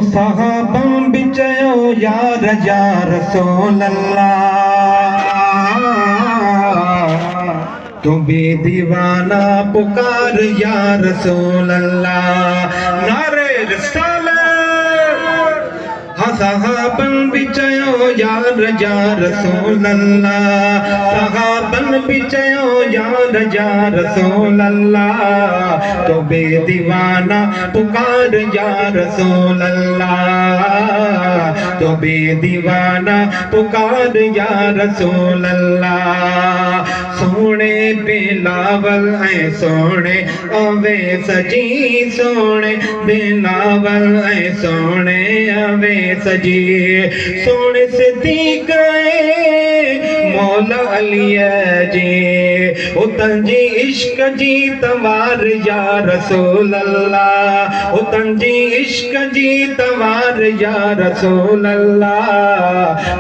सहाबन भी चयो यार या रसूल अल्लाह, तू भी दीवाना पुकार या रसूल अल्लाह। नारे रिसालत। सहाबन भी चयो यार या रसूल अल्लाह, सहाबन भी चयो यार या रसूल अल्लाह, तो बे दीवाना पुकार या रसूल अल्लाह, तो बे दीवाना पुकार या रसूल अल्लाह। सोने बिलावल ऐ सोने अवे सजी, सोने बिलावल ऐ सोने अवे सजी, सोने सिद्दीक़ मौला अली जी, उतन जी इश्क जी तवार या रसूल अल्लाह, उतन जी इश्क जी तवार या रसूल अल्लाह,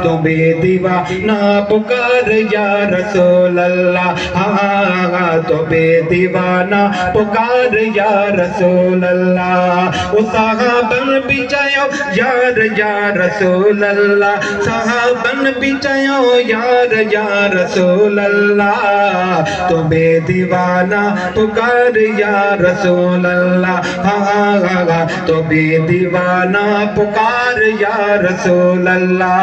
तो बे दीवाना पुकार या रसूल अल्लाह, हाँ तो बे दीवाना पुकार या रसूल अल्लाह। वो सहाबन भी चयो यार या रसूल अल्लाह, सहाबन भी चयो यार या रसूल अल्लाह, तो बे दीवाना पुकार या रसूल अल्लाह, हाँ तो बे दीवाना पुकार या रसूल अल्लाह।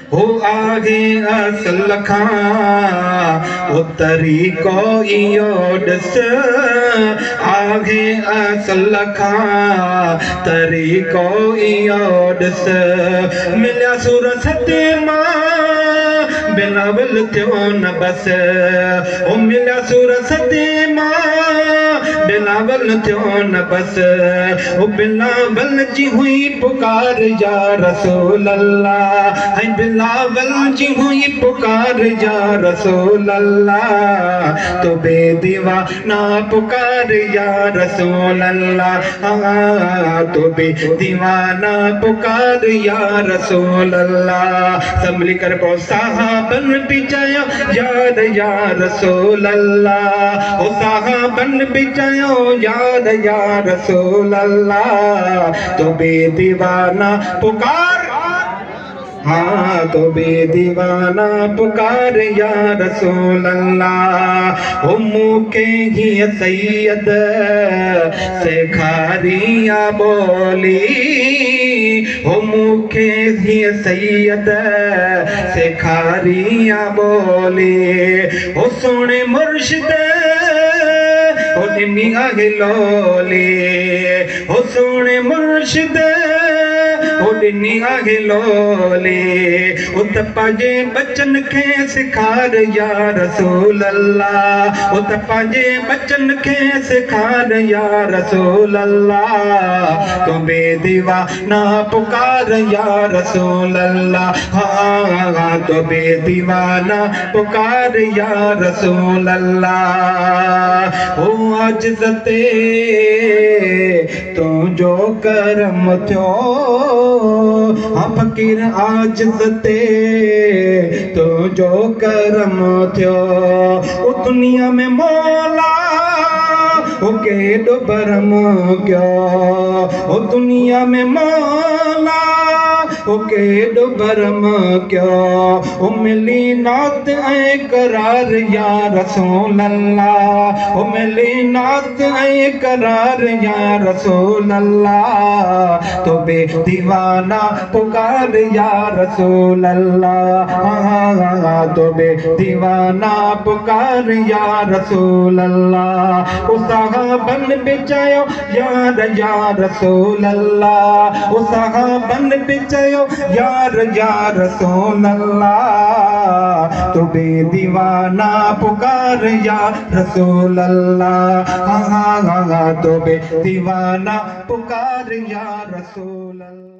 हो आगे असल खां उतरी को इयो ॾिस, आगे असल खां तरी को इयो ॾिस, मिलिया सुर सते मां बिलावल थियो न बस, ओ मिलिया सुर सते मां बिलावल थियो न बस, ओ बिलावल जी हुई पुकार या रसूल अल्लाह, ऐं बिलावल जी हुई पुकार या रसूल अल्लाह, तो बे दीवाना पुकार या रसूल अल्लाह, तो बे दीवाना पुकार या रसूल अल्लाह। सब मिलकर पढ़ो। सहाबन भी चयो यार या रसूल अल्लाह, ओ सहाबन भी चयो यार या रसूल अल्लाह, तो बे दीवाना पुकार, हाँ तो बे दीवाना पुकार या रसूल अल्लाह। हो मुके ही सैयद सेखारिया बोली, हो मुके ही सैयद सेखारिया बोली, हो सोने मुर्शिद हो दिनी आहे लोली, हो सोने मुर्शिद हो दिनी आहे लोली, उत पांजे बचन खे सिखार या रसूल अल्लाह, उत पांजे बचन खे सिखार या रसूल अल्लाह, तो बे दीवाना पुकार या रसूल अल्लाह, हाँ तो बे दीवाना पुकार या रसूल अल्लाह। हो आजिज़ते तो जो करम थियो, हाँ फकीर आजिज़ते तो जो करम थियो, ओ दुनिया में मौला ओ केॾो भरम कयो, ओ दुनिया में मौला ओ केॾो भरम कयो, ओ मिली नात ऐं करार या रसूल अल्लाह, ओ मिली नात ऐं करार या रसूल अल्लाह, तो बे दीवाना पुकार या रसूल अल्लाह, हाँ तो बे दीवाना पुकार या रसूल अल्लाह। ओ सहाबन भी चयो यार या रसूल अल्लाह, ओ सहाबन भी चयो यार या रसूल अल्लाह, तो बे दीवाना पुकार या रसूल अल्लाह, हाँ तो बे दीवाना पुकार या रसूल अल्लाह।